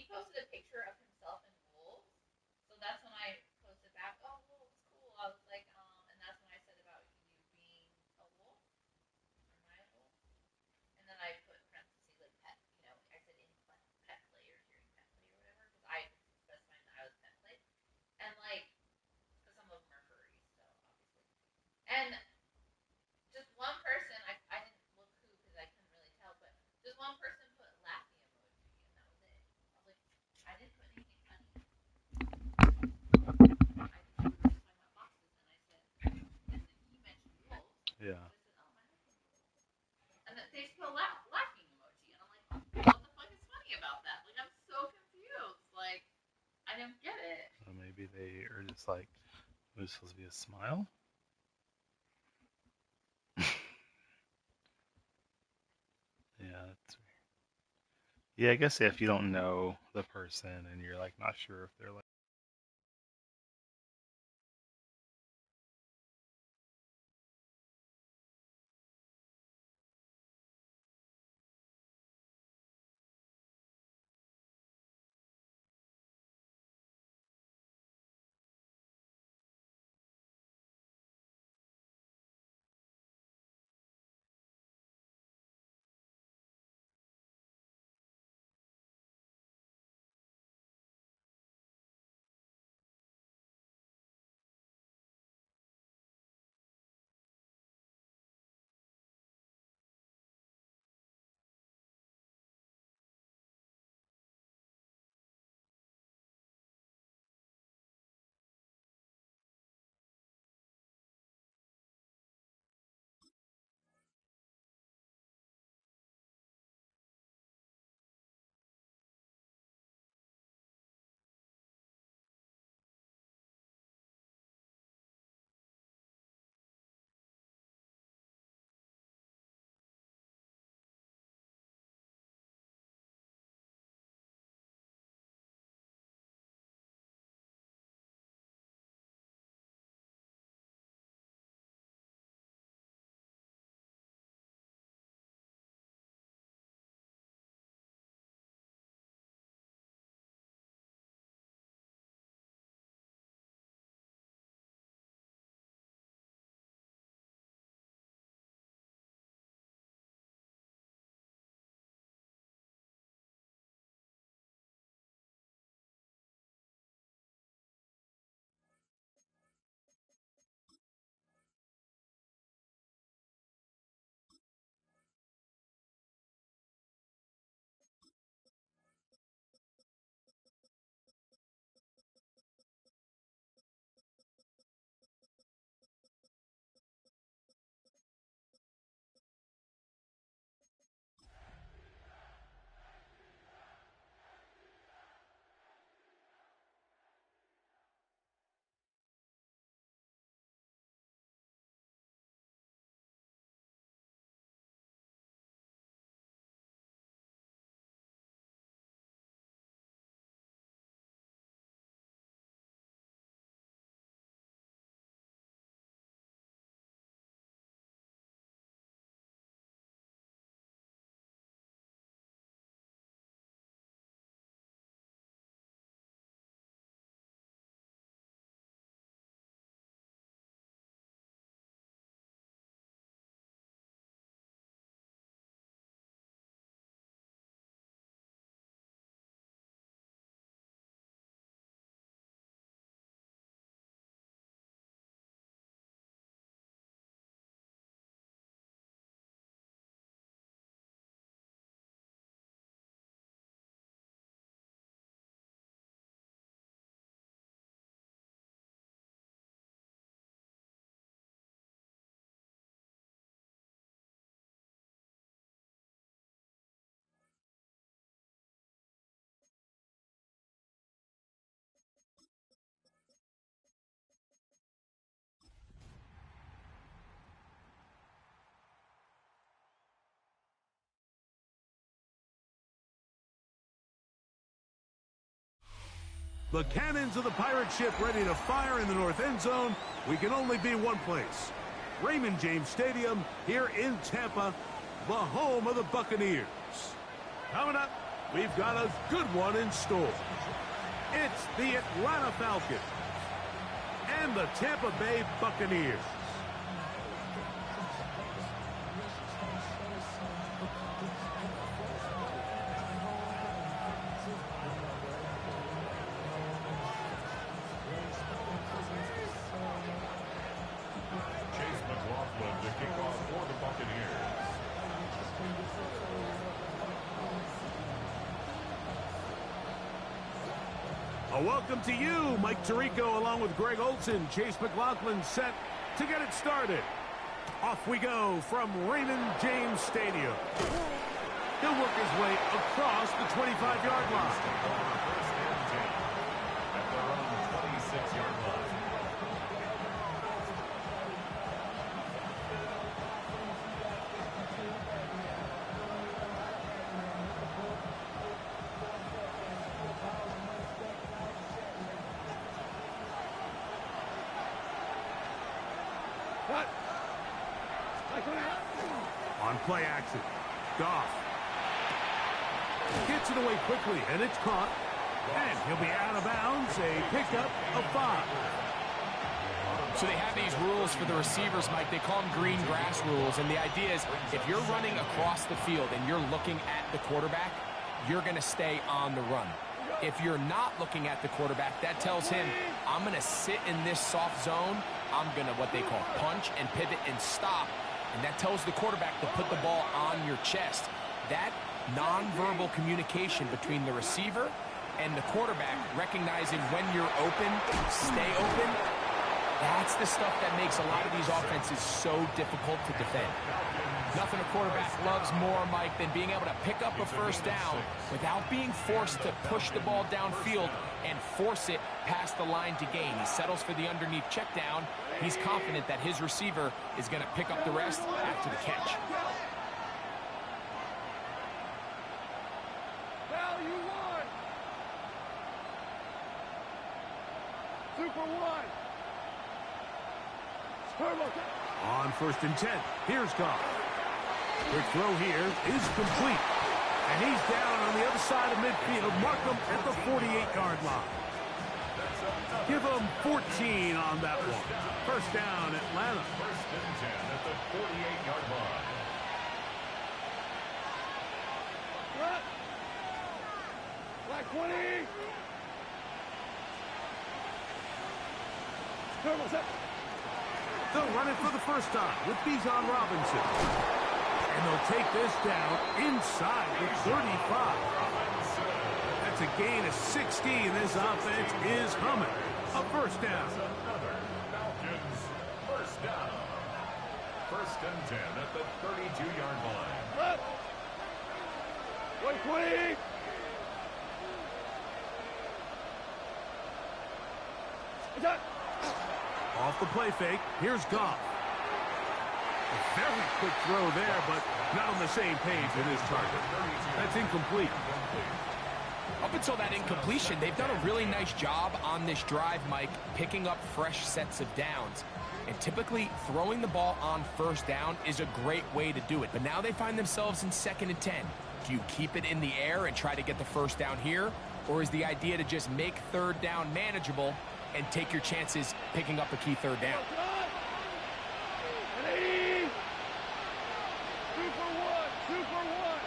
he posted a picture of himself in wolves. So that's when I posted back, oh, wolves, cool. I was like, and that's when I said about you being a wolf, or my wolf. And then I put parentheses like pet, I said in pet play or during pet play or whatever, because I specified that I was pet play. And like, because some of them are furries, so obviously. And just one person, I didn't look who because I couldn't really tell, but just one person put laughing emoji, and that was it. I was like, I didn't put anything funny. I just we were just talking about boxes, and I said, and then he mentioned wolves. Yeah. So I said, oh, my husband's a wolf. And then they still laughing emoji, and I'm like, what the fuck is funny about that? Like, I'm so confused. Like, I don't get it. So maybe they are just like, it was supposed to be a smile. Yeah, that's weird. Yeah, I guess if you don't know the person and you're like not sure if they're like. The cannons of the pirate ship ready to fire in the north end zone. We can only be one place. Raymond James Stadium here in Tampa, the home of the Buccaneers. Coming up, we've got a good one in store. It's the Atlanta Falcons and the Tampa Bay Buccaneers. A welcome to you, Mike Tirico, along with Greg Olson. Chase McLaughlin set to get it started. Off we go from Raymond James Stadium. He'll work his way across the 25-yard line. At their own 26-yard line. On play action, Goff gets it away quickly, and it's caught. And he'll be out of bounds, a pickup of 5. So they have these rules for the receivers, Mike. They call them green grass rules, and the idea is if you're running across the field and you're looking at the quarterback, you're going to stay on the run. If you're not looking at the quarterback, that tells him, I'm going to sit in this soft zone. I'm going to, what they call, punch and pivot and stop. And that tells the quarterback to put the ball on your chest. That nonverbal communication between the receiver and the quarterback, recognizing when you're open, stay open, that's the stuff that makes a lot of these offenses so difficult to defend. Nothing a quarterback loves more, Mike, than being able to pick up a first down without being forced to push the ball downfield and force it past the line to gain. He settles for the underneath check down. He's confident that his receiver is going to pick up the rest after the catch. Value 1. Super 1. On 1st and 10, here's Goff. Quick throw here is complete. And he's down on the other side of midfield. Mark him at the 48-yard line. Give him 14 on that one. First down, Atlanta. 1st and 10 at the 48-yard line. Black 20. They'll run it for the first time with Bijan Robinson. And they'll take this down inside the 35. That's a gain of 16. This offense is humming. A first down. Falcons, first down. 1st and 10 at the 32-yard line. 120. Off the play fake, here's Goff. A very quick throw there, but not on the same page with his target. That's incomplete. Up until that incompletion, they've done a really nice job on this drive, Mike, picking up fresh sets of downs. And typically, throwing the ball on first down is a great way to do it. But now they find themselves in 2nd and 10. Do you keep it in the air and try to get the first down here? Or is the idea to just make 3rd down manageable and take your chances picking up a key 3rd down? Super 1.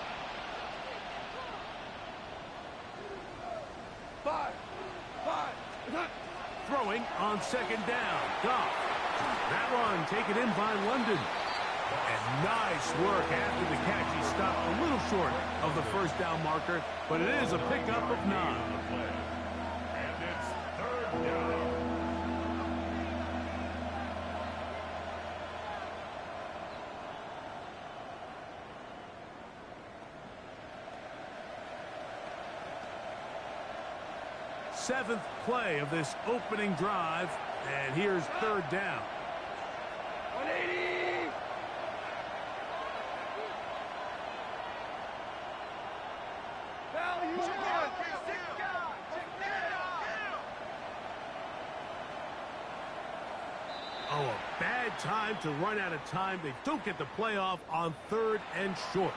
5. Throwing on 2nd down, Goff. That one taken in by London. And nice work after the catch. He stopped a little short of the first down marker, but it is a pickup of 9. And it's 3rd down. Seventh play of this opening drive, and here's 3rd down. 180. Value 1. Oh, a bad time to run out of time. They don't get the playoff on 3rd and short.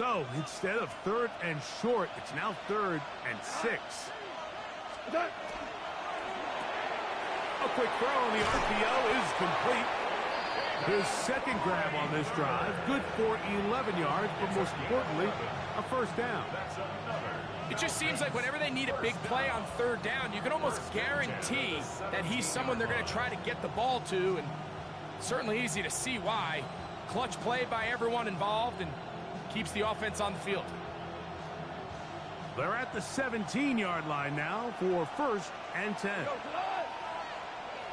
So instead of 3rd and short, it's now 3rd and 6. A quick throw on the RPO is complete. His second grab on this drive, good for 11 yards, but most importantly, a first down. It just seems like whenever they need a big play on 3rd down, you can almost guarantee that he's someone they're going to try to get the ball to, and certainly easy to see why. Clutch play by everyone involved and keeps the offense on the field. They're at the 17-yard line now for 1st and 10.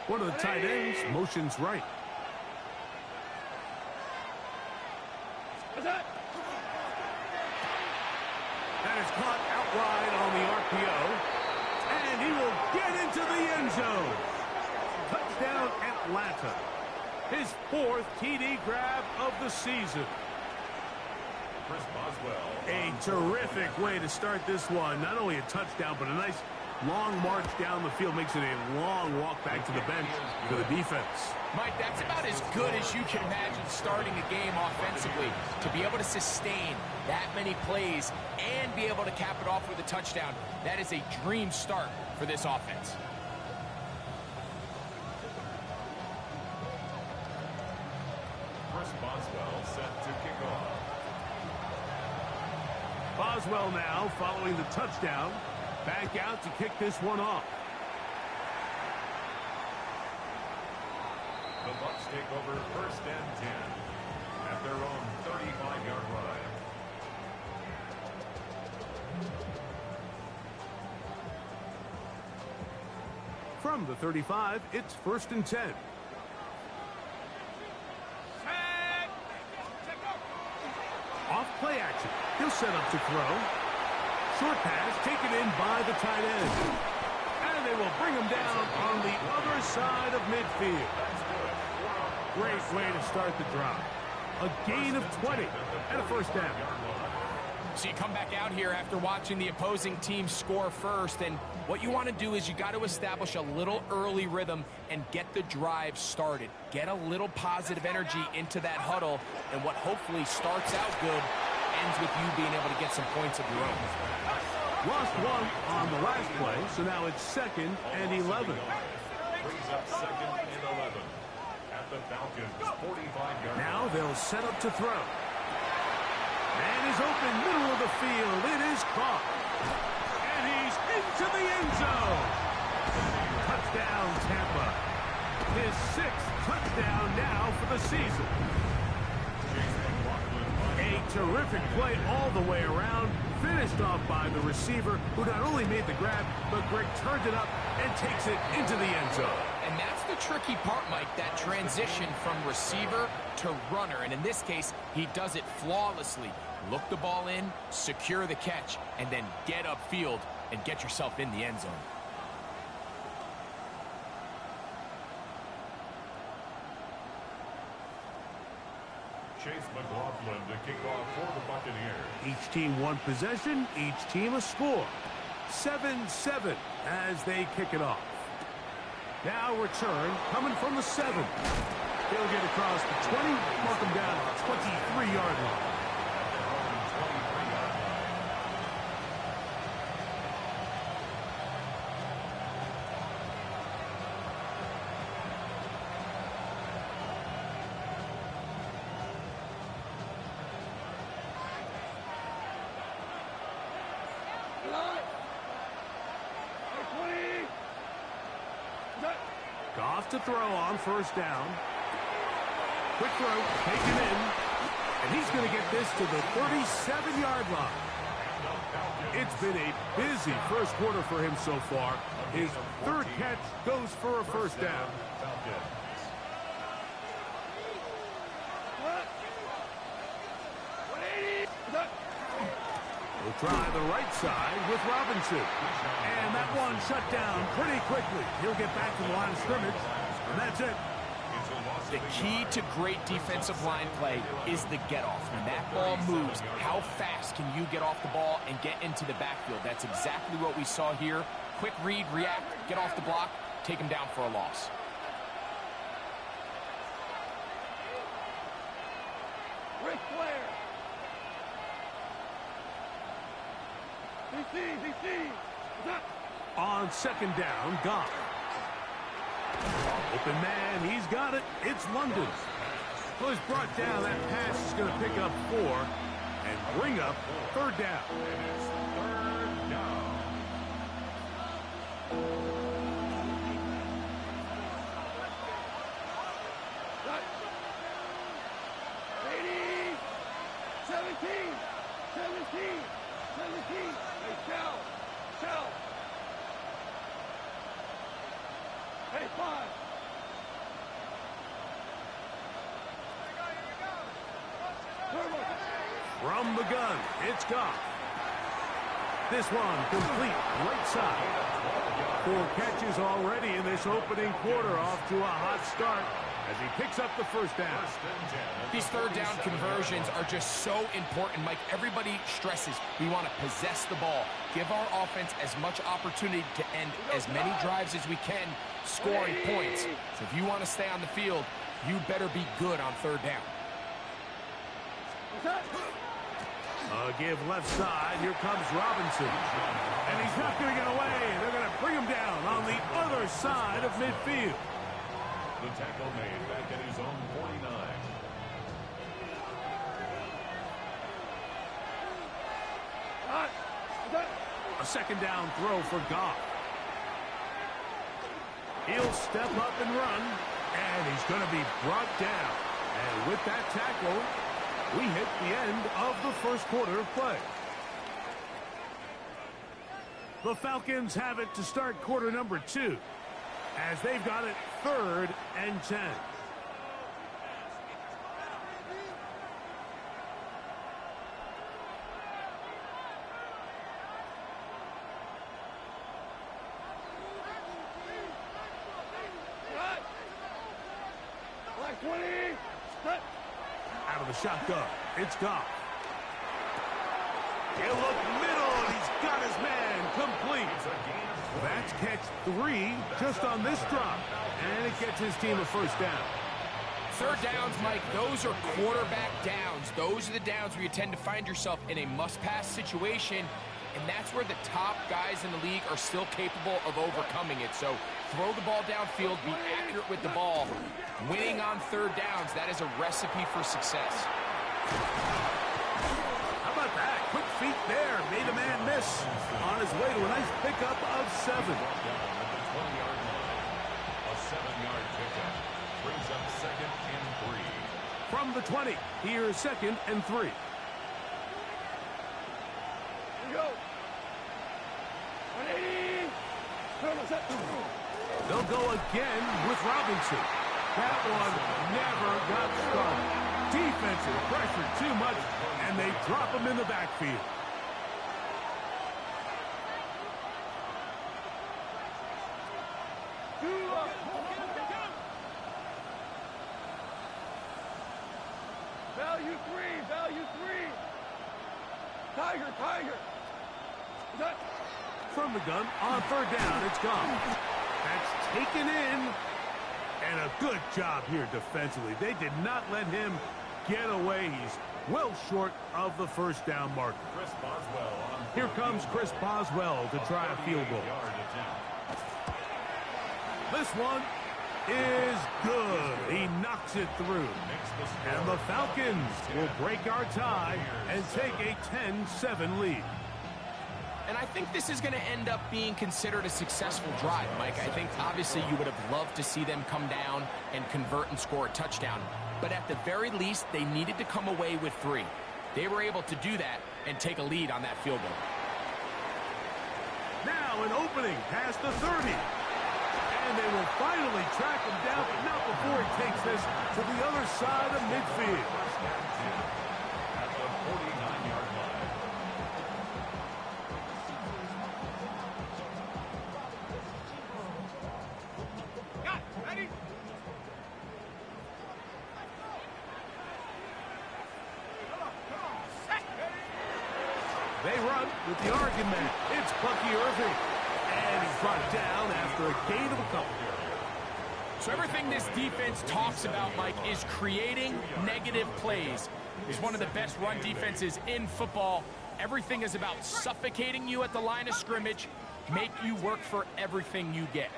One of the tight ends motions right. That is caught out wide on the RPO. And he will get into the end zone. Touchdown, Atlanta. His 4th TD grab of the season. A terrific way to start this one. Not only a touchdown, but a nice long march down the field. Makes it a long walk back to the bench for the defense. Mike, that's about as good as you can imagine starting a game offensively. To be able to sustain that many plays and be able to cap it off with a touchdown, that is a dream start for this offense. Boswell set to kick off. Boswell now following the touchdown. Back out to kick this one off. The Bucs take over 1st and 10 at their own 35-yard line. From the 35, it's 1st and 10. Off play action. He'll set up to throw. Short pass taken in by the tight end. And they will bring him down on the other side of midfield. Great way to start the drive. A gain of 20 and a first down. So you come back out here after watching the opposing team score first, and what you want to do is you got to establish a little early rhythm and get the drive started. Get a little positive energy into that huddle, and what hopefully starts out good ends with you being able to get some points of your own. Lost one on the last play, so now it's 2nd and 11. Brings up 2nd and 11 at the Falcons' 45-yard line. Now they'll set up to throw. Man is open, middle of the field. It is caught. And he's into the end zone. Touchdown, Tampa. His 6th touchdown now for the season. A terrific play all the way around. Finished off by the receiver, who not only made the grab, but Greg turned it up and takes it into the end zone. And that's the tricky part, Mike, that transition from receiver to runner. And in this case, he does it flawlessly. Look the ball in, secure the catch, and then get upfield and get yourself in the end zone. Chase McLaughlin to kick off for the Buccaneers. Each team one possession, each team a score. 7-7 as they kick it off. Now return coming from the 7. They'll get across the 20, mark them down at the 23-yard line. Goff to throw on 1st down. Quick throw, taken in. And he's going to get this to the 37-yard line. It's been a busy first quarter for him so far. His 3rd catch goes for a first down. We'll try the right side with Robinson. And that one shut down pretty quickly. He'll get back to the line of scrimmage, and that's it. The key to great defensive line play is the get-off. When that ball moves, how fast can you get off the ball and get into the backfield? That's exactly what we saw here. Quick read, react, get off the block, take him down for a loss. Ric Flair. On second down, Goff. Open man, he's got it. It's London. So he's brought down. That pass is going to pick up 4 and bring up third down. And it's third down. Cut. 80. 17. 17. 17. Hey, Shell. Shell. Hey, 5. From the gun, it's Goff. This one complete, right side. 4 catches already in this opening quarter, off to a hot start as he picks up the first down. These third down conversions are just so important, Mike. Everybody stresses we want to possess the ball, give our offense as much opportunity to end as many drives as we can, scoring points. So if you want to stay on the field, you better be good on third down. Give left side. Here comes Robinson. And he's not going to get away. They're going to bring him down on the other side of midfield. The tackle made back at his own 49. A second down throw for Goff. He'll step up and run, and he's going to be brought down. And with that tackle, we hit the end of the first quarter of play. The Falcons have it to start quarter number 2, as they've got it 3rd and 10. Black 20. Cut. Out of the shotgun, it's Goff. He'll look middle, and he's got his man complete. That's catch 3 just on this drop, and it gets his team a first down. Third downs, Mike, those are quarterback downs. Those are the downs where you tend to find yourself in a must-pass situation, and that's where the top guys in the league are still capable of overcoming it. So throw the ball downfield, be accurate with the ball. Winning on third downs, that is a recipe for success. How about that? Quick feet there. Made a man miss on his way to a nice pickup of 7. At the 20-yard line. A 7-yard pickup brings up second and 3. From the 20, here's second and 3. Here we go. 180. They'll go again with Robinson. That one never got started. Defensive pressure too much, and they drop him in the backfield. Value 3. Value 3. Tiger. Tiger. Cut. From the gun, on third down, it's gone. That's taken in. And a good job here defensively. They did not let him get away. He's well short of the first down marker. Chris Boswell on Here comes Chris Boswell to try a field goal. This one is good. He knocks it through. And the Falcons will break our tie and take a 10-7 lead. And I think this is going to end up being considered a successful drive, Mike. I think obviously you would have loved to see them come down and convert and score a touchdown. But at the very least, they needed to come away with 3. They were able to do that and take a lead on that field goal. Now an opening past the 30. And they will finally track him down, but not before he takes this to the other side of midfield. At the 49-yard line. They run with the Oregon man. It's Bucky Irving. And he's brought down after a gain of a couple. So everything this defense talks about, Mike, is creating negative plays. It's one of the best run defenses in football. Everything is about suffocating you at the line of scrimmage, make you work for everything you get.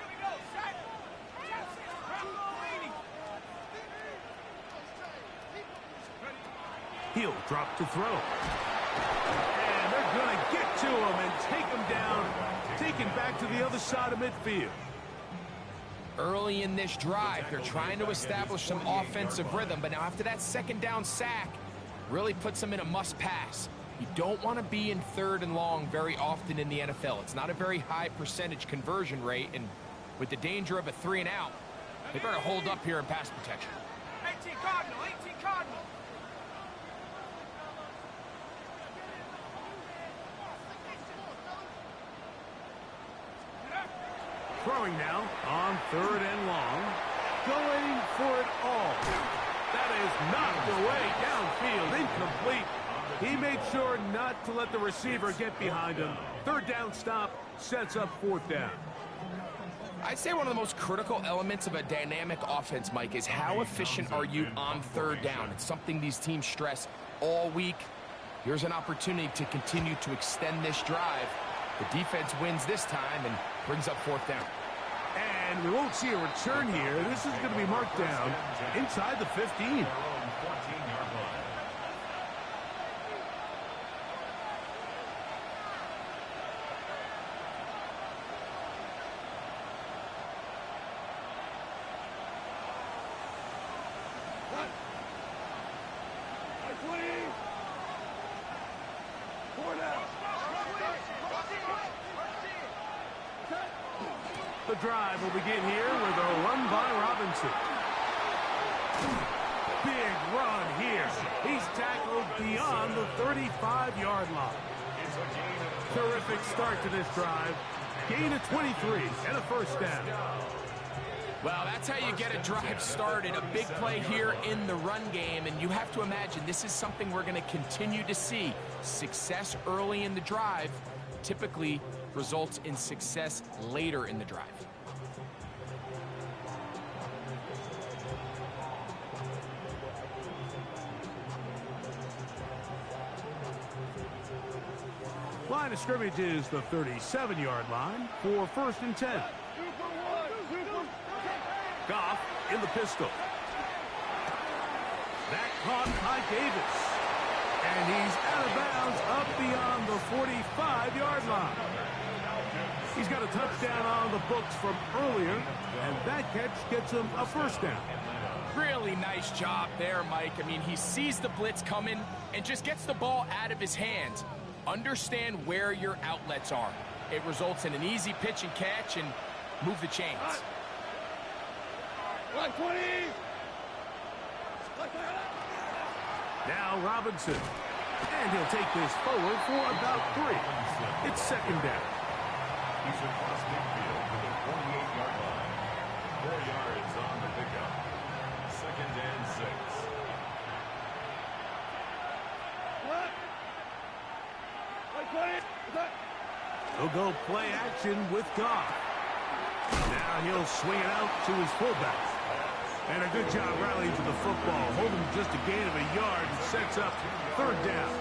He'll drop to throw. And they're going to get to him and take him down, taken back to the other side of midfield. Early in this drive, they're trying to establish some offensive rhythm, but now after that second down sack, really puts them in a must-pass. You don't want to be in 3rd and long very often in the NFL. It's not a very high percentage conversion rate, and with the danger of a 3 and out, they better hold up here in pass protection. 18 Cardinal, 18 Cardinal. Throwing now on 3rd and long. Going for it all. That is knocked away downfield. Incomplete. He made sure not to let the receiver get behind him. 3rd down stop sets up 4th down. I'd say one of the most critical elements of a dynamic offense, Mike, is how efficient are you on 3rd down. It's something these teams stress all week. Here's an opportunity to continue to extend this drive. The defense wins this time and brings up 4th down. And we won't see a return here. This is going to be marked down inside the 15. The drive will begin here with a run by Robinson. Big run here. He's tackled beyond the 35-yard line. Terrific start to this drive. Gain of 23 and a 1st down. Well, that's how you get a drive started. A big play here in the run game, and you have to imagine this is something we're going to continue to see. Success early in the drive typically results in success later in the drive. Line of scrimmage is the 37-yard line for 1st and 10. Goff in the pistol. That caught by Davis. And he's out of bounds up beyond the 45-yard line. He's got a touchdown on the books from earlier, and that catch gets him a 1st down. Really nice job there, Mike. I mean, he sees the blitz coming and just gets the ball out of his hands. Understand where your outlets are. It results in an easy pitch and catch and move the chains. 120. Now Robinson. And he'll take this forward for about 3. It's 2nd down. He's across midfield to the 48-yard line. 4 yards on the pickup. 2nd and 6. What? 120. He'll go play action with Goff. Now he'll swing it out to his fullback. And a good job rallying to the football. Holding just a gain of a yard and sets up 3rd down.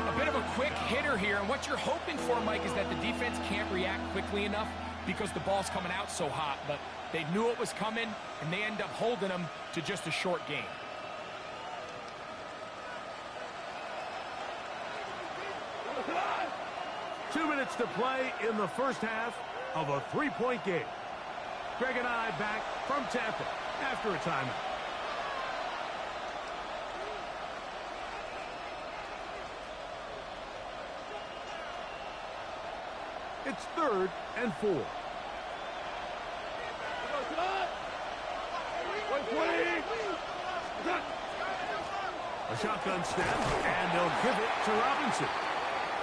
A bit of a quick hitter here, and what you're hoping for, Mike, is that the defense can't react quickly enough because the ball's coming out so hot. But they knew it was coming, and they end up holding them to just a short gain. Two minutes to play in the 1st half of a 3-point game. Greg and I back from Tampa after a timeout. It's 3rd and 4. 120. A shotgun snap, and they'll give it to Robinson.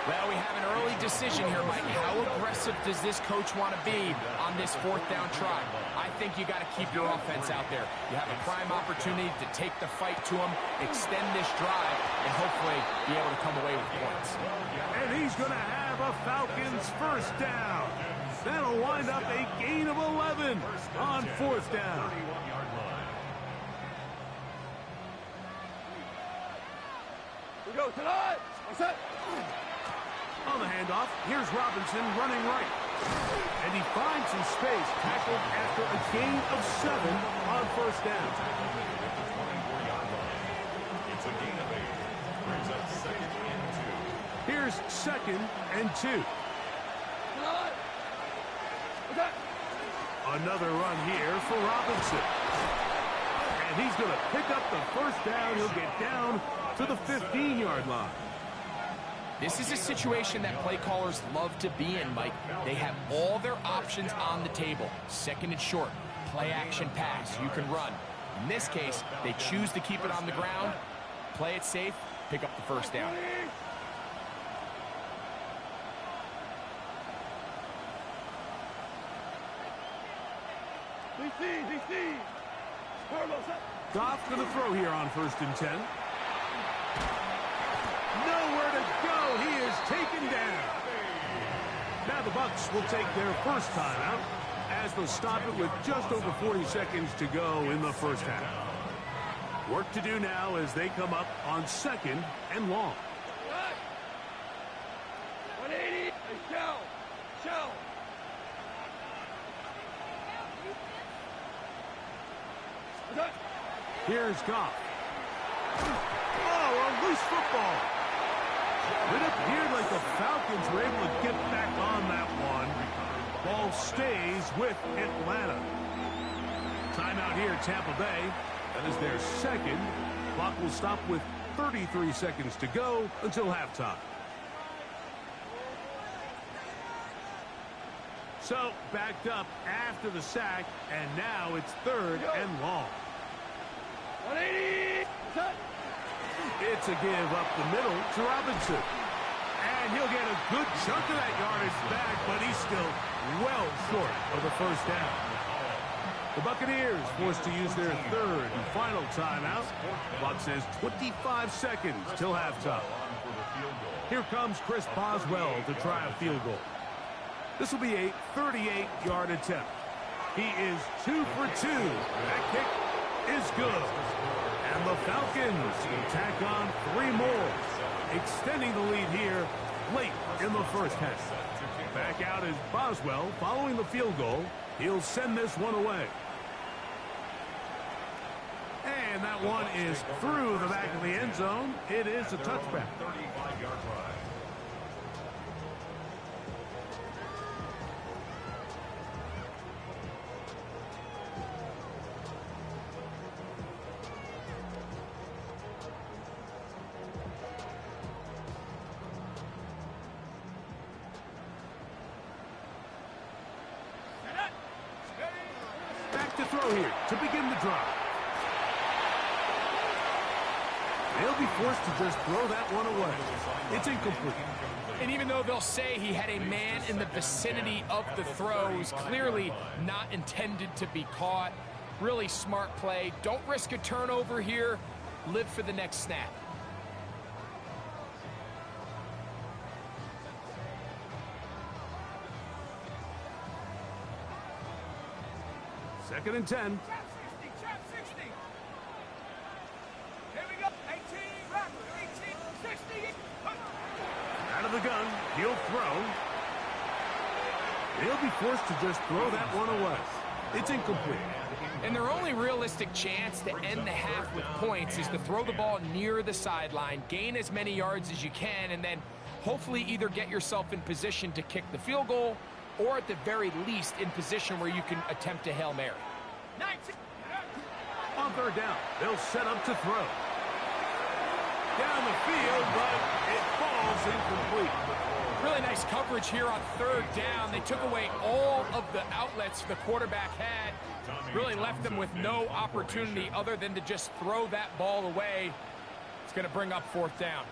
Well, we have an early decision here, Mike. How aggressive does this coach want to be on this 4th down try? I think you got to keep your offense out there. You have a prime opportunity to take the fight to him, extend this drive, and hopefully be able to come away with points. And he's going to have a Falcons 1st down. That'll wind up a gain of 11 on 4th down. We go tonight. On the handoff, here's Robinson running right. And he finds some space, tackled after a gain of 7 on first down. It's a gain of 8. Brings up 2nd and 2. Here's 2nd and 2. Another run here for Robinson. And he's going to pick up the first down. He'll get down to the 15-yard line. This is a situation that play callers love to be in, Mike. They have all their options on the table. 2nd and short, play action pass, you can run. In this case, they choose to keep it on the ground, play it safe, pick up the first down. Goff going to throw here on 1st and 10. Nowhere to go. He is taken down. Now the Bucs will take their first timeout as they'll stop it with just over 40 seconds to go in the first half. Work to do now as they come up on 2nd and long. 180. Shell. Here's Goff. Oh, a loose football. It appeared like the Falcons were able to get back on that one. Ball stays with Atlanta. Timeout here, Tampa Bay. That is their 2nd. Clock will stop with 33 seconds to go until halftime. So, backed up after the sack, and now it's 3rd and long. 180. It's a give up the middle to Robinson. And he'll get a good chunk of that yardage back, but he's still well short of the first down. The Buccaneers forced to use their 3rd and final timeout. Clock says 25 seconds till halftime. Here comes Chris Boswell to try a field goal. This will be a 38-yard attempt. He is 2 for 2. That kick is good. And the Falcons will tack on 3 more, extending the lead here late in the first half. Back out is Boswell following the field goal. He'll send this one away. And that one is through the back of the end zone. It is a touchback. 35-yard line. Back to throw here to begin the drive. They'll be forced to just throw that one away. It's incomplete. And even though they'll say he had a man in the vicinity of the throws, clearly not intended to be caught. Really smart play. Don't risk a turnover here. Live for the next snap. Second and 10. Trap 60. Here we go. 18. Back. 18. 60. Out of the gun. He'll throw. They'll be forced to just throw that one away. It's incomplete. And their only realistic chance to end the half with points is to throw the ball near the sideline, gain as many yards as you can, and then hopefully either get yourself in position to kick the field goal or at the very least in position where you can attempt a Hail Mary. 19. On 3rd down, they'll set up to throw. Down the field, but it falls incomplete. Really nice coverage here on 3rd down. They took away all of the outlets the quarterback had. Really left them with no opportunity other than to just throw that ball away. It's going to bring up 4th down.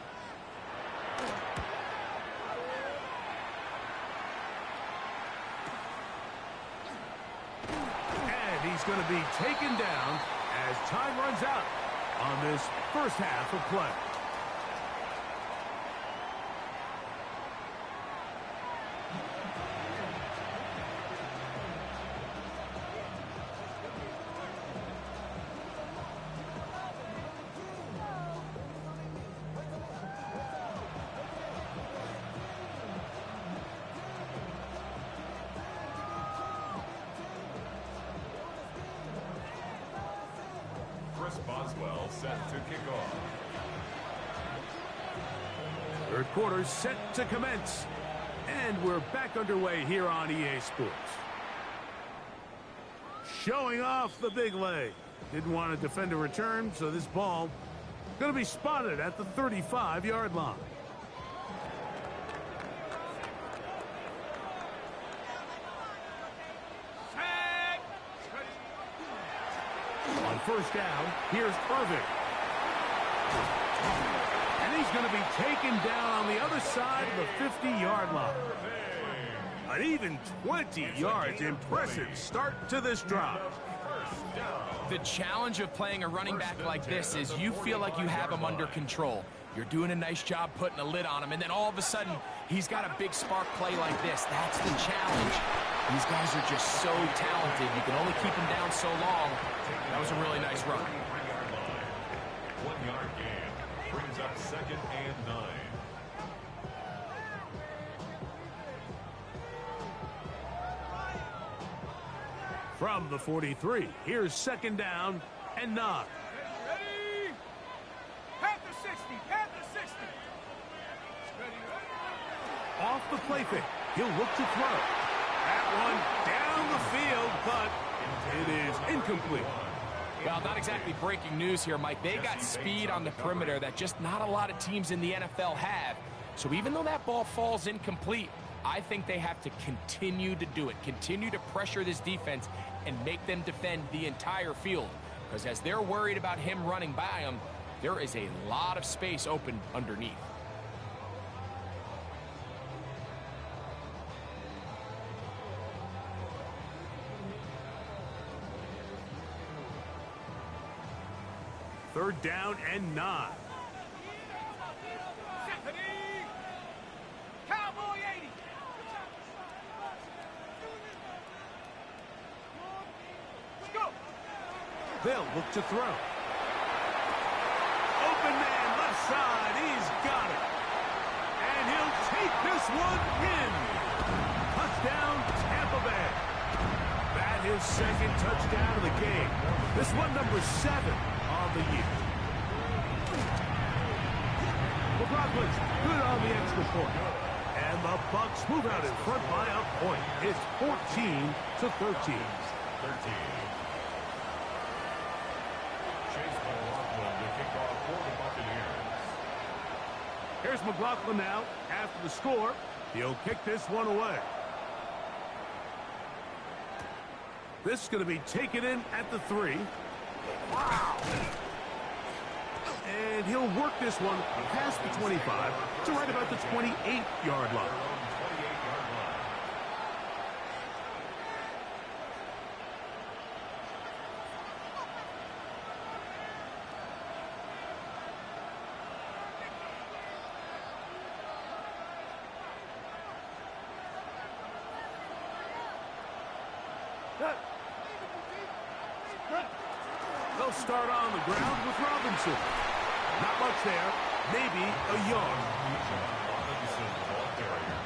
And he's going to be taken down as time runs out on this first half of play. Chris Boswell set to kick off. Third quarter set to commence. And we're back underway here on EA Sports. Showing off the big leg. Didn't want to defend a return, so this ball going to be spotted at the 35-yard line. On first down, here's Irving. And he's going to be taken down on the other side of the 50-yard line. An even 20 yards. Impressive start to this drive. The challenge of playing a running back like this is you feel like you have him under control. You're doing a nice job putting a lid on him, and then all of a sudden, he's got a big spark play like this. That's the challenge. These guys are just so talented. You can only keep them down so long. That was a really nice run. 1 yard gain brings up 2nd and 9. From the 43, here's 2nd down and 9. Ready? Panther 60, Panther 60. Ready, ready. Off the play fake, he'll look to throw. That one down the field, but it is incomplete. Well, not exactly breaking news here, Mike. They got speed on the perimeter that just not a lot of teams in the NFL have. So even though that ball falls incomplete, I think they have to continue to do it, continue to pressure this defense and make them defend the entire field. Because as they're worried about him running by them, there is a lot of space open underneath. Third down and 9. Cowboy 80. Let's go. They'll look to throw. Open man, left side, he's got it. And he'll take this one in. Touchdown, Tampa Bay. That his 2nd touchdown of the game. This one number 7 on the year. McLaughlin's good on the extra point. And the Bucs move out in front by a point. It's 14-13. Chase McLaughlin to kick off for the Buccaneers. Here's McLaughlin now. After the score, he'll kick this one away. This is going to be taken in at the 3. Wow! And he'll work this one past the 25 to right about the 28-yard line. They'll start on the ground with Robinson. Not much there, maybe a yard. Robinson, ball carrier.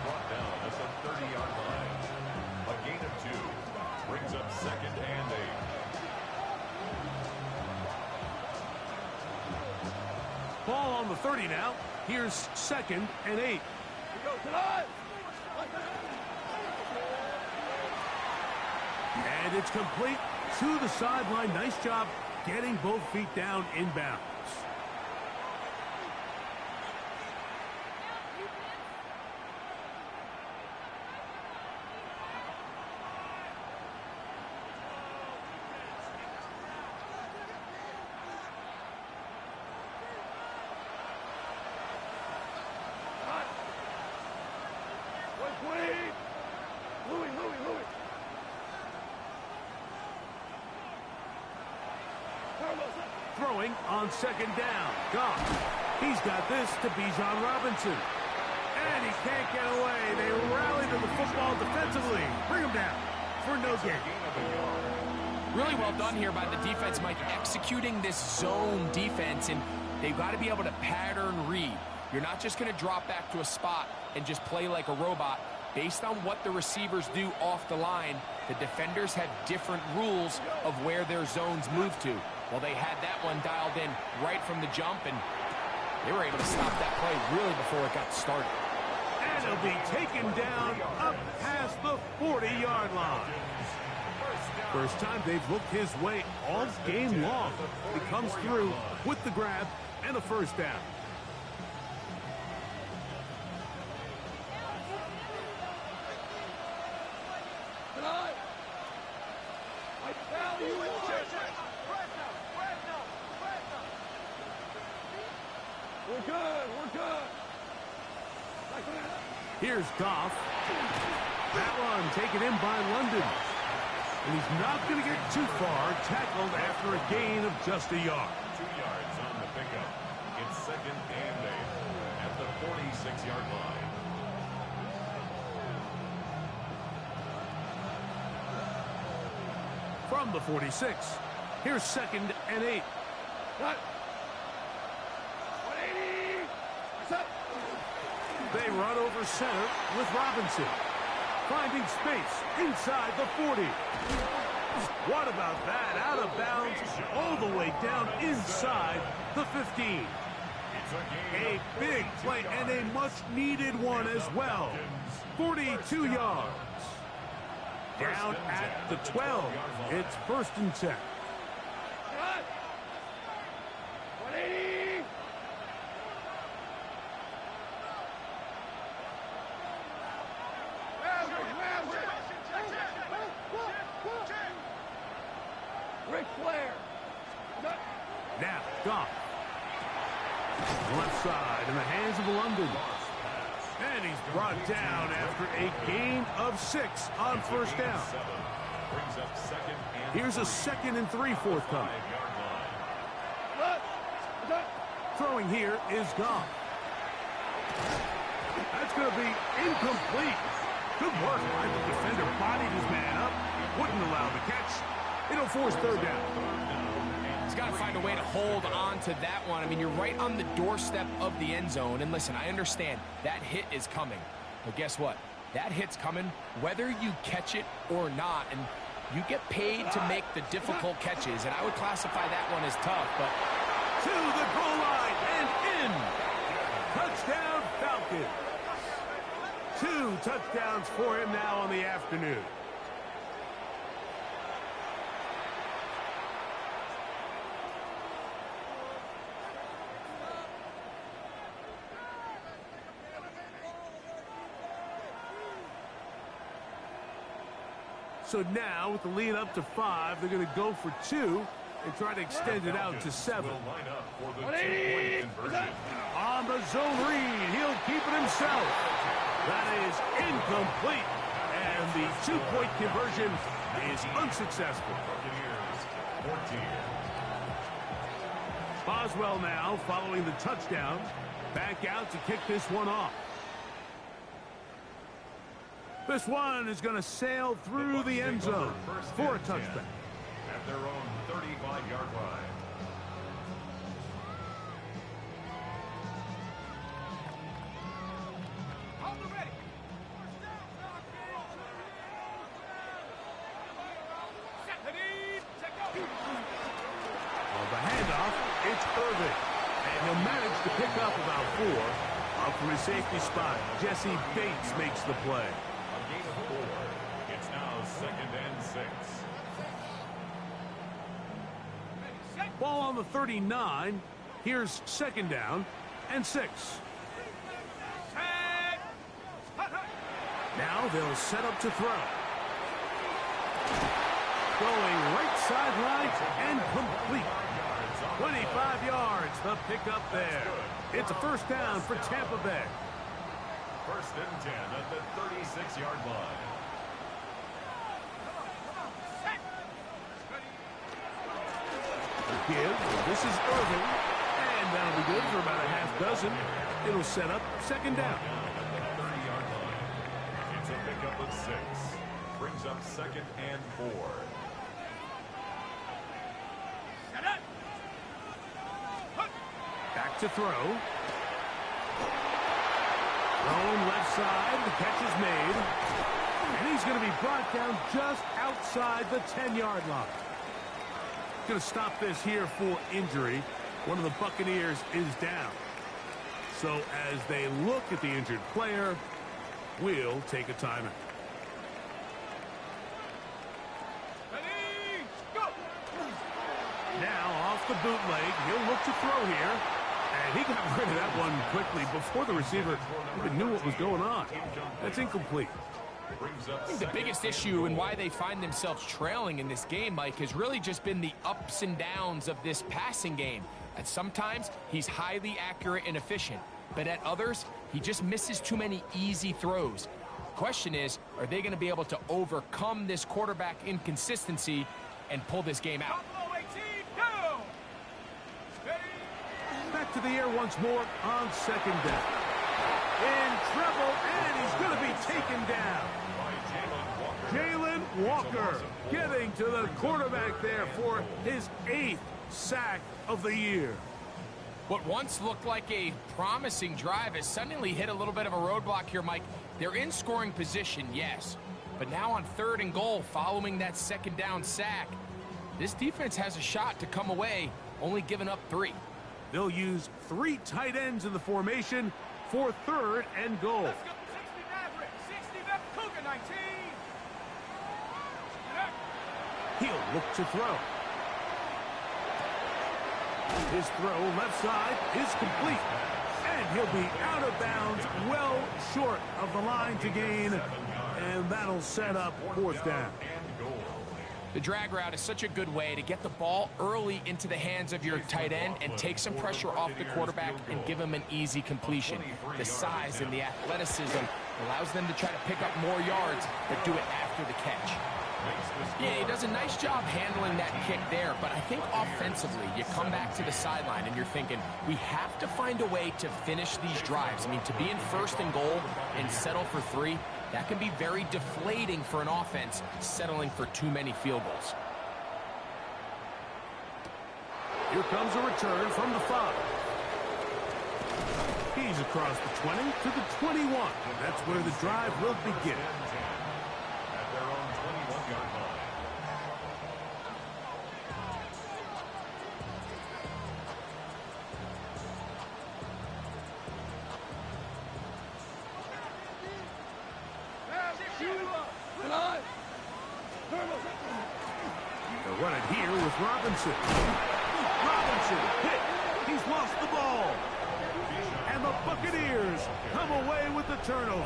Brought down at the 30-yard line. A gain of 2 brings up 2nd and 8. Ball on the 30 now. Here's 2nd and 8. And it's complete to the sideline. Nice job getting both feet down inbounds. Throwing on 2nd down. Gone. He's got this to Bijan Robinson. And he can't get away. They rally to the football defensively. Bring him down for no gain. Really well done here by the defense, Mike, executing this zone defense, and they've got to be able to pattern read. You're not just going to drop back to a spot and just play like a robot. Based on what the receivers do off the line, the defenders have different rules of where their zones move to. Well, they had that one dialed in right from the jump, and they were able to stop that play really before it got started. And he'll be taken down up past the 40-yard line. First time they've looked his way all game long. He comes through with the grab and a first down. We're good. Here's Goff. That one taken in by London. And he's not going to get too far, tackled after a gain of just a yard. 2 yards on the pickup. It's second and 8 at the 46-yard line. From the 46, here's second and 8. What? 180. What's up? They run over center with Robinson. Finding space inside the 40. What about that? Out of bounds all the way down inside the 15. A big play and a much-needed one as well. 42 yards. Down at the 12. It's first and 10. 180. Ric Flair. Now, Goff. Left side in the hands of London. And he's brought down after a gain of 6 on first down. Here's a 2nd and 3 forthcoming. Throwing here is Goff. That's going to be incomplete. Good work by the defender. Bodied his man up. Wouldn't allow the catch. It'll force third down. He's got to find a way to hold on to that one. I mean, you're right on the doorstep of the end zone. And listen, I understand that hit is coming. But guess what? That hit's coming whether you catch it or not. And you get paid to make the difficult catches. And I would classify that one as tough. But to the goal line and in. Touchdown, Falcons. 2 touchdowns for him now on the afternoon. So now, with the lead up to 5, they're going to go for 2 and try to extend it out to 7. On the zone read, he'll keep it himself. That is incomplete. And the 2-point conversion is unsuccessful. Boswell now, following the touchdown, back out to kick this one off. This one is going to sail through the end zone for a touchback. At their own 35-yard line. On the handoff, it's Irvin. And he'll manage to pick up about 4. Up from his safety spot, Jesse Bates makes the play. A gain of 4. It's now second and 6. Ball on the 39. Here's second down and 6. Now they'll set up to throw. Going right sideline and complete. 25 yards, the pickup there. It's a first down for Tampa Bay. First and 10 at the 36-yard line. The give, this is Irving, and that'll be good for about a half dozen. It'll set up second down. At the 30-yard line. It's a pickup of 6. Brings up second and 4. Back to throw. Thrown left side. The catch is made. And he's going to be brought down just outside the 10-yard line. Going to stop this here for injury. One of the Buccaneers is down. So as they look at the injured player, we'll take a timeout. Ready, go! Now off the bootleg, he'll look to throw here. And he got rid of that one quickly before the receiver even knew what was going on. That's incomplete. I think the biggest issue and why they find themselves trailing in this game, Mike, has really just been the ups and downs of this passing game. At sometimes, he's highly accurate and efficient, but at others, he just misses too many easy throws. The question is, are they going to be able to overcome this quarterback inconsistency and pull this game out? Buffalo 18, go! Ready, Back to the air once more on second down. In trouble, and he's going to be taken down. Jalen Walker getting to the quarterback there for his 8th sack of the year. What once looked like a promising drive has suddenly hit a little bit of a roadblock here, Mike. They're in scoring position, yes. But now on 3rd and goal, following that second down sack, this defense has a shot to come away, only giving up 3. They'll use 3 tight ends in the formation for 3rd and goal. let's go! 60 Maverick, 60 left, Cougar 19! He'll look to throw. His throw left side is complete. And he'll be out of bounds, well short of the line to gain. And that'll set up 4th down. The drag route is such a good way to get the ball early into the hands of your tight end and take some pressure off the quarterback and give him an easy completion. The size and the athleticism allows them to try to pick up more yards, but do it after the catch. Yeah, he does a nice job handling that kick there, but I think offensively, you come back to the sideline and you're thinking, we have to find a way to finish these drives. I mean, to be in 1st and goal and settle for 3, that can be very deflating for an offense settling for too many field goals. Here comes a return from the 5. He's across the 20 to the 21. That's where the drive will begin. At their own 21-yard line. They'll run it here with Robinson. Robinson hit. He's lost the ball. And the Buccaneers come away with the turnover.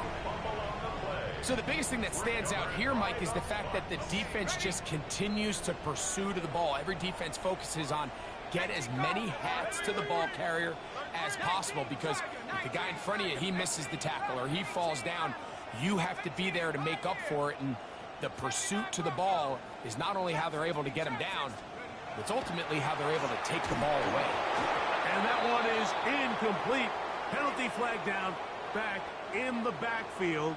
So the biggest thing that stands out here, Mike, is the fact that the defense just continues to pursue to the ball. Every defense focuses on get as many hats to the ball carrier as possible, because if the guy in front of you, he misses the tackle or he falls down, you have to be there to make up for it. And the pursuit to the ball is not only how they're able to get him down, it's ultimately how they're able to take the ball away. And that one is incomplete. Penalty flag down, back in the backfield,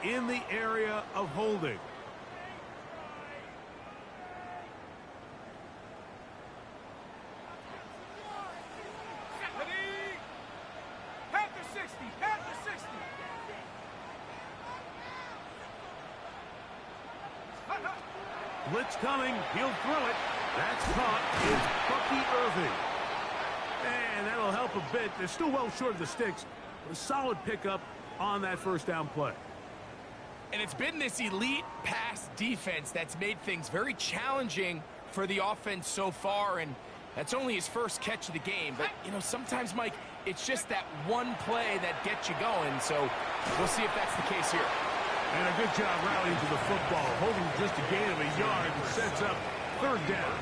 in the area of holding. Ready, Panther 60, Panther 60! Blitz coming. He'll throw it. That's caught. It's Bucky Irving. And that'll help a bit. They're still well short of the sticks. A solid pickup on that 1st down play. And it's been this elite pass defense that's made things very challenging for the offense so far, and that's only his 1st catch of the game. But, you know, sometimes, Mike, it's just that one play that gets you going, so we'll see if that's the case here. And a good job rallying to the football, holding just a gain of a yard and sets up 3rd down.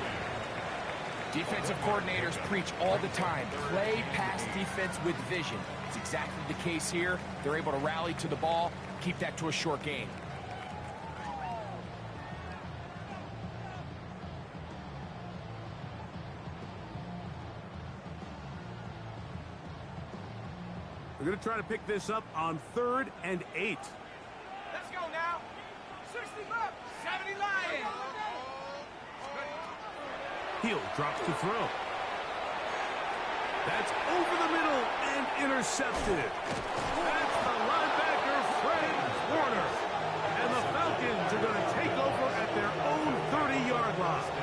Defensive coordinators preach all the time, play pass defense with vision. It's exactly the case here. They're able to rally to the ball, keep that to a short gain. We're going to try to pick this up on 3rd and 8. Let's go now! 60 left, 70 Lions! Heel drops to throw. That's over the middle and intercepted. That's the linebacker, Fred Warner. And the Falcons are going to take over at their own 30-yard line.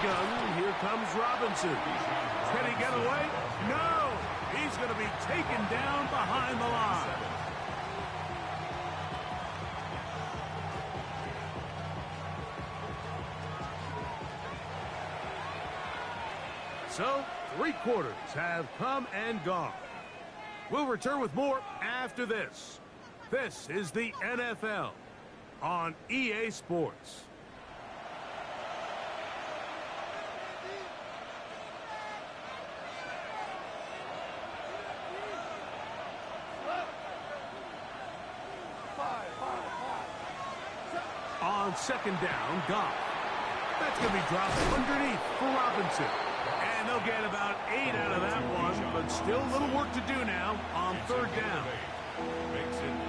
gun. Here comes Robinson. Can he get away? No! He's going to be taken down behind the line. So, 3 quarters have come and gone. We'll return with more after this. This is the NFL on EA Sports. On second down, Goff. That's going to be dropped underneath for Robinson. And they'll get about 8 out of that one, but still a little work to do now on third down.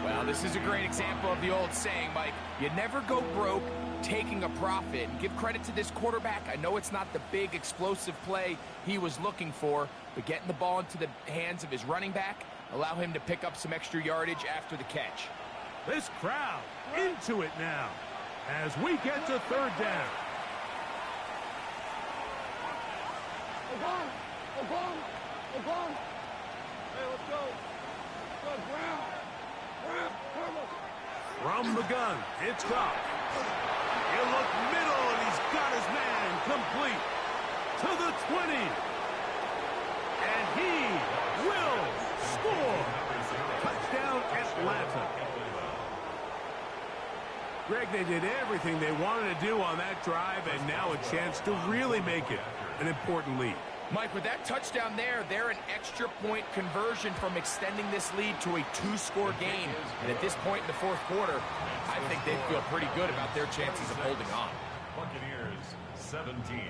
Well, this is a great example of the old saying, Mike. You never go broke taking a profit. And give credit to this quarterback. I know it's not the big explosive play he was looking for, but getting the ball into the hands of his running back, allow him to pick up some extra yardage after the catch. This crowd into it now as we get to third down. Hey, let's go. Good, Graham. Graham, cover. From the gun, it's Goff. He'll look middle, and he's got his man complete to the 20. And he will score. Touchdown, Atlanta. Greg, they did everything they wanted to do on that drive, and now a chance to really make it an important lead. Mike, with that touchdown there, they're an extra point conversion from extending this lead to a 2-score game. And at this point in the fourth quarter, I think they feel pretty good about their chances of holding on. Buccaneers 17.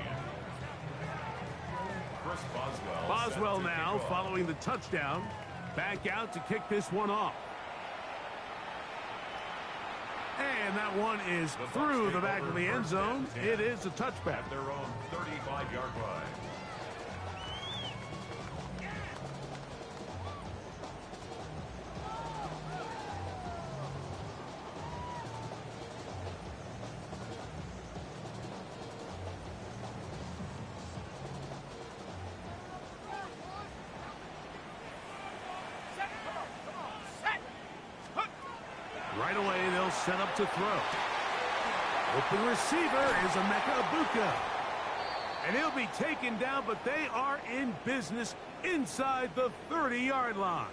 Chris Boswell. Boswell now following the touchdown. Back out to kick this one off. And that one is through the back of the end zone. It is a touchback. At their own 35-yard line. Right away, they'll set up to throw. Open receiver is Emeka Buka. And he'll be taken down, but they are in business inside the 30-yard line.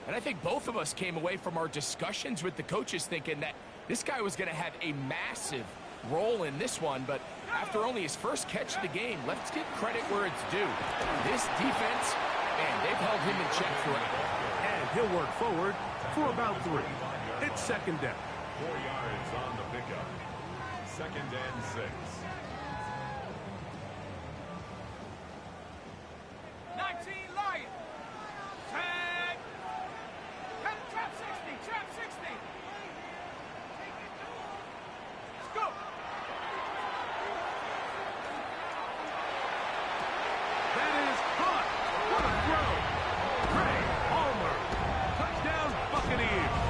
And I think both of us came away from our discussions with the coaches thinking that this guy was going to have a massive role in this one, but after only his first catch of the game, let's give credit where it's due. This defense, man, they've held him in check throughout. And he'll work forward for about 3. It's second down. 4 yards on the pickup. Second and 6. 19 Lion. Tag. Trap 60. Trap 60. Let's go. That is caught. What a throw. Trey Palmer. Touchdown, Buccaneers.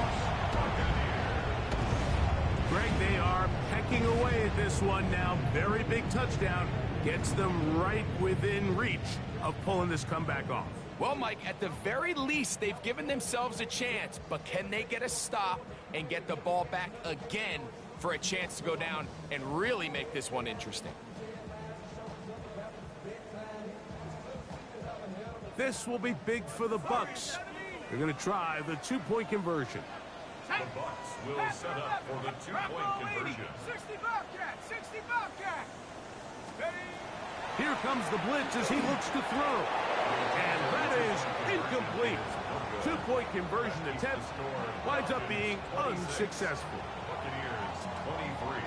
Greg, they are pecking away at this one now. Very big touchdown. Gets them right within reach of pulling this comeback off. Well, Mike, at the very least, they've given themselves a chance, but can they get a stop and get the ball back again for a chance to go down and really make this one interesting? This will be big for the Bucs. They're going to try the 2-point conversion. The Bucs will set up for the 2-point conversion. 60 Bobcat. 60 Bobcat. Ready. Here comes the blitz as he looks to throw. And that is incomplete. 2-point conversion attempt winds up being unsuccessful. Buccaneers 23.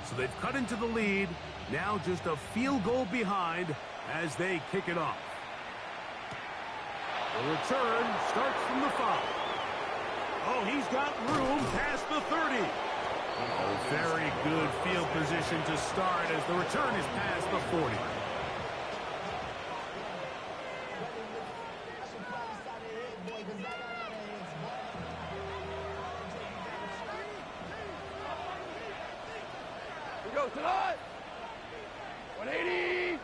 So they've cut into the lead. Now just a field goal behind as they kick it off. The return starts from the 5. Oh, he's got room past the 30. Oh, very good field position to start as the return is past the 40. Go tonight. 180.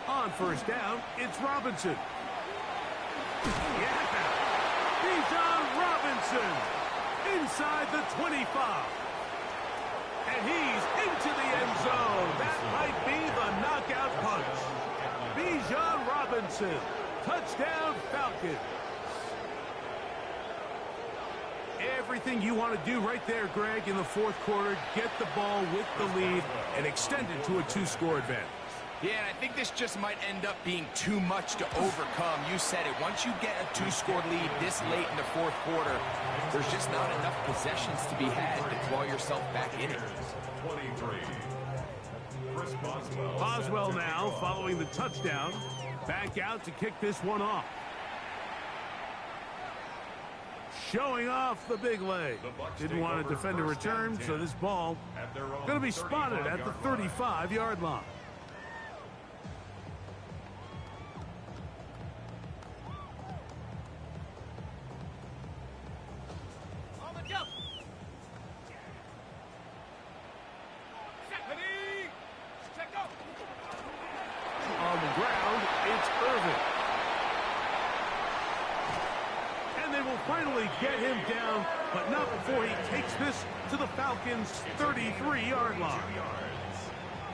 On first down, it's Robinson. Yeah. Bijan Robinson inside the 25. And he's into the end zone. That might be the knockout punch. Bijan Robinson. Touchdown, Falcons. Everything you want to do right there, Greg, in the fourth quarter. Get the ball with the lead and extend it to a 2-score advantage. Yeah, and I think this just might end up being too much to overcome. You said it. Once you get a 2-score lead this late in the fourth quarter, there's just not enough possessions to be had to claw yourself back in it. 23. Chris Boswell. Boswell now following the touchdown. Back out to kick this one off. Showing off the big leg. Didn't want to defend a return, so this ball going to be spotted at the 35-yard line. On the ground, it's Irvin. And they will finally get him down, but not before he takes this to the Falcons' 33-yard line.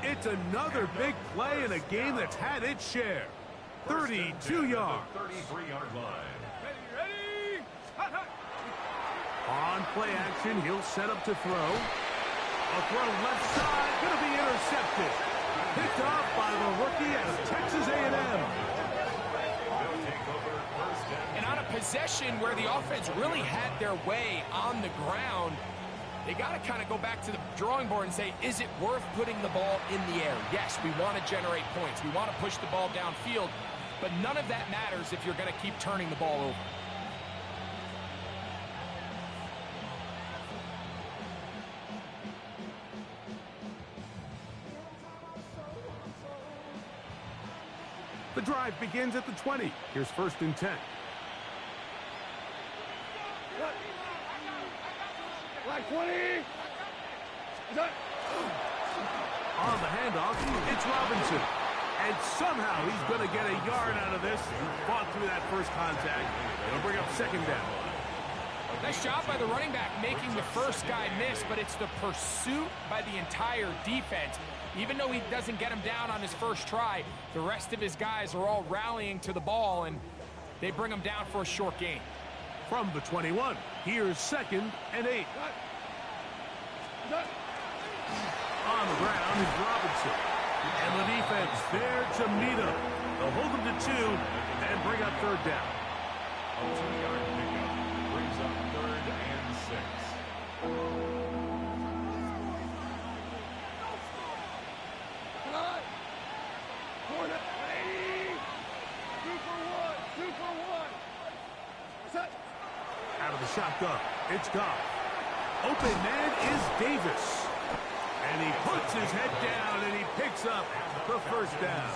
It's another big play in a game that's had its share. 32 yards. 33-yard line. Ready? On play action, he'll set up to throw. A throw left side, going to be intercepted. Picked off by the rookie out of Texas A&M. And on a possession where the offense really had their way on the ground, they got to kind of go back to the drawing board and say, is it worth putting the ball in the air? Yes, we want to generate points. We want to push the ball downfield, but none of that matters if you're going to keep turning the ball over. The drive begins at the 20. Here's 1st and 10. Like 20. On the handoff, it's Robinson. And somehow he's going to get a yard out of this. Fought through that first contact. It'll bring up 2nd down. Nice job by the running back making the first guy miss, but it's the pursuit by the entire defense. Even though he doesn't get him down on his first try, the rest of his guys are all rallying to the ball, and they bring him down for a short gain. From the 21, here's 2nd and 8. On the ground is Robinson. And the defense there to meet him. They'll hold him to 2 and bring up 3rd down. A 2-yard pickup brings up 3rd and 6. Out of the shotgun, it's Goff. Open man is Davis. And he puts his head down and he picks up the 1st down.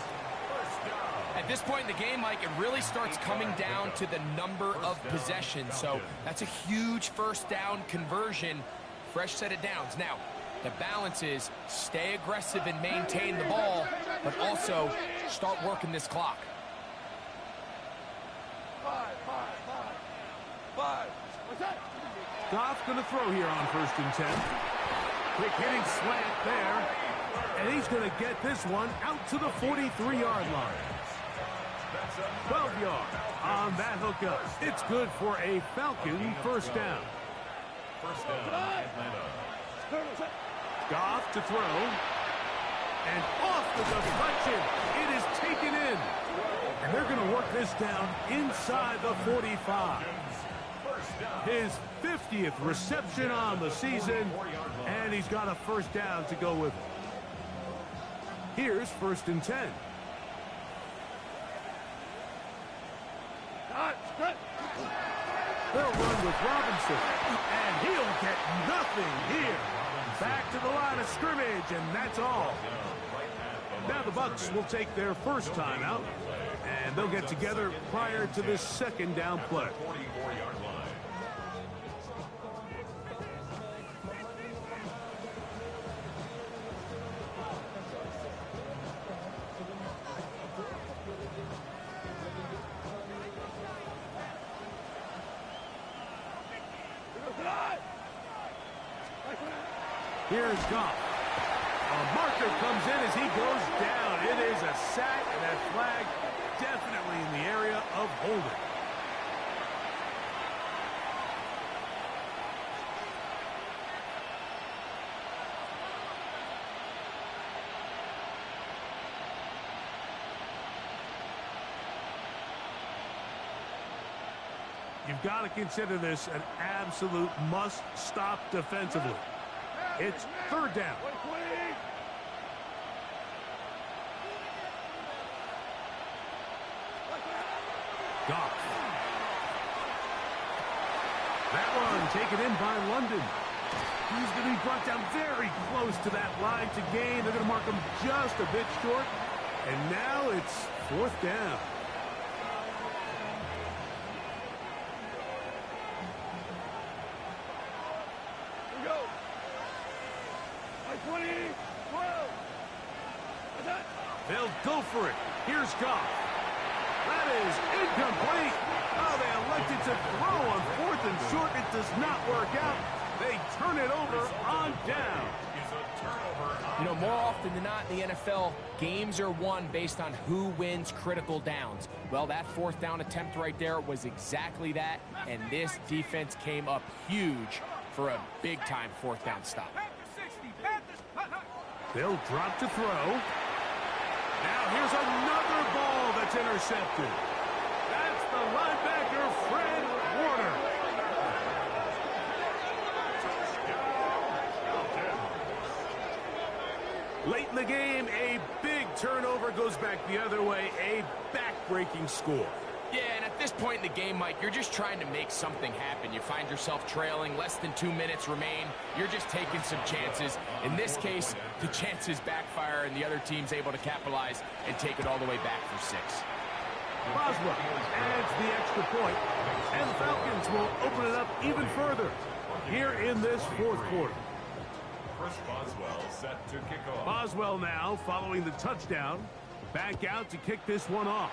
At this point in the game, Mike, it really starts coming down to the number of possessions. So that's a huge 1st down conversion. Fresh set of downs. Now, the balance is stay aggressive and maintain the ball, but also start working this clock. 5. Goff's going to throw here on 1st and 10. Quick hitting slant there. And he's going to get this one out to the 43-yard line. 12 yards on that hookup. It's good for a Falcon 1st down. 1st down, Atlanta. Goff to throw. And off the deflection. It is taken in. And they're going to work this down inside the 45. His 50th reception on the season. And he's got a 1st down to go with it. Here's 1st and 10. They'll run with Robinson. And he'll get nothing here. Back to the line of scrimmage, and that's all. Now the Bucs will take their 1st timeout, and they'll get together prior to this 2nd down play. 44-yard line. Here's Goff. A marker comes in as he goes down. It is a sack, and that flag definitely in the area of holding. You've got to consider this an absolute must-stop defensively. It's third down. Goff. That one taken in by London. He's going to be brought down very close to that line to gain. They're going to mark him just a bit short. And now it's fourth down. They'll go for it. Here's Goff. That is incomplete. Oh, they elected to throw on fourth and short. It does not work out. They turn it over on down. You know, more often than not in the NFL, games are won based on who wins critical downs. Well, that fourth down attempt right there was exactly that, and this defense came up huge for a big-time fourth down stop. They'll drop to throw. Now here's another ball that's intercepted. That's the linebacker, Fred Warner. Late in the game, a big turnover goes back the other way, a back-breaking score. Yeah, and at this point in the game, Mike, you're just trying to make something happen. You find yourself trailing, less than 2 minutes remain. You're just taking some chances. In this case, the chances backfire, and the other team's able to capitalize and take it all the way back for 6. Boswell adds the extra point, and the Falcons will open it up even further here in this fourth quarter. Chris Boswell set to kick off. Boswell now, following the touchdown, back out to kick this one off.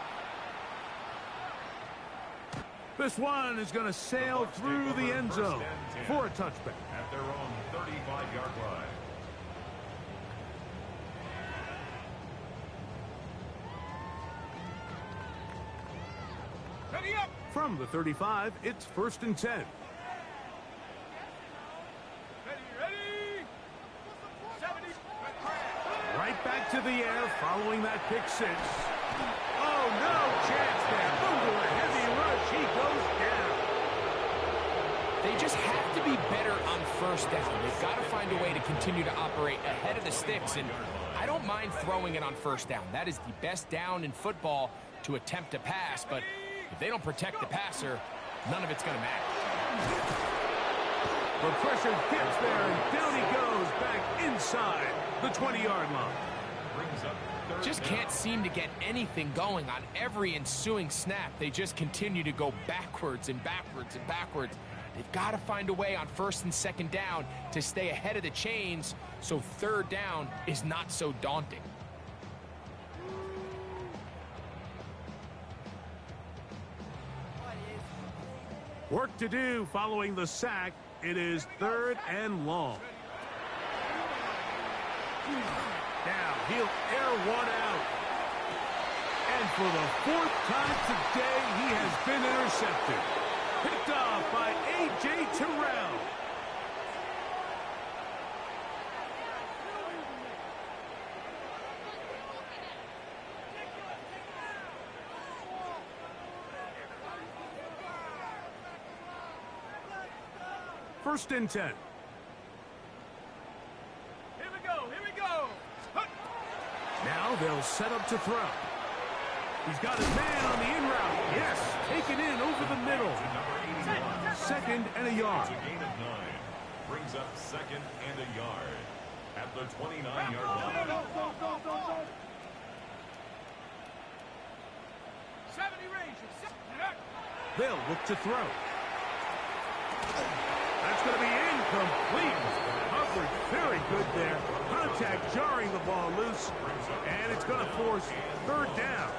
This one is going to sail through the end zone for a touchback. At their own 35-yard line. Ready up. From the 35, it's 1st and 10. Ready. 70. Right back to the air following that pick 6. Oh, no chance there. Under a heavy rush, he goes down. They just have to be better on first down. They've got to find a way to continue to operate ahead of the sticks, and I don't mind throwing it on first down. That is the best down in football to attempt to pass, but if they don't protect the passer, none of it's going to matter. The pressure gets there, and down he goes back inside the 20-yard line. Brings up Just can't seem to get anything going on every ensuing snap. They just continue to go backwards and backwards and backwards. They've got to find a way on 1st and 2nd down to stay ahead of the chains so 3rd down is not so daunting. Work to do following the sack. It is 3rd and long. Now he'll air one out. And for the 4th time today, he has been intercepted. Picked off by A.J. Terrell. First and 10. Here we go. Here we go. Now they'll set up to throw. He's got his man on the in route. Yes, taken in over the middle. 2nd and a yard. It's a gain of 9. Brings up 2nd and a yard. At the 29-yard line. Go. 70 range. They'll look to throw. That's going to be incomplete. Coverage very good there. Contact jarring the ball loose. And it's going to force 3rd down.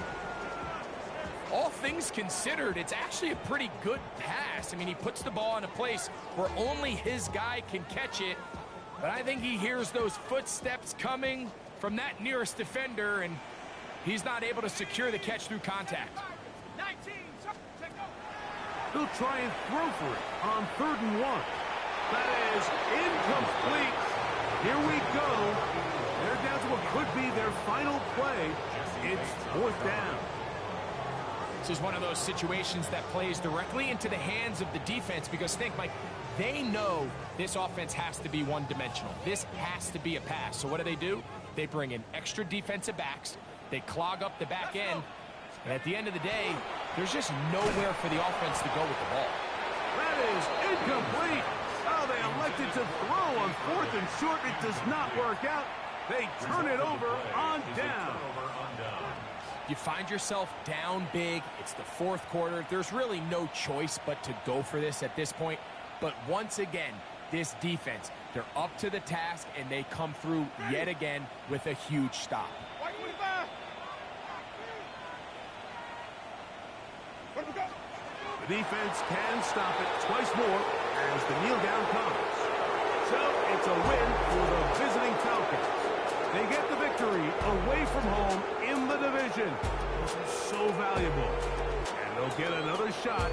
All things considered, it's actually a pretty good pass. I mean, he puts the ball in a place where only his guy can catch it. But I think he hears those footsteps coming from that nearest defender, and he's not able to secure the catch through contact. 19, check go. He'll try and throw for it on 3rd and 1. That is incomplete. Here we go. They're down to what could be their final play. It's 4th down. This is one of those situations that plays directly into the hands of the defense because think, Mike, they know this offense has to be one-dimensional. This has to be a pass. So what do? They bring in extra defensive backs. They clog up the back end. And at the end of the day, there's just nowhere for the offense to go with the ball. That is incomplete. Oh, they elected to throw on 4th and short. It does not work out. They turn it over on down. You find yourself down big. It's the 4th quarter. There's really no choice but to go for this at this point. But once again, this defense, they're up to the task, and they come through yet again with a huge stop. The defense can stop it twice more as the kneel down comes. So it's a win for the visiting Falcons. They get the victory away from home in the division. This is so valuable. And they'll get another shot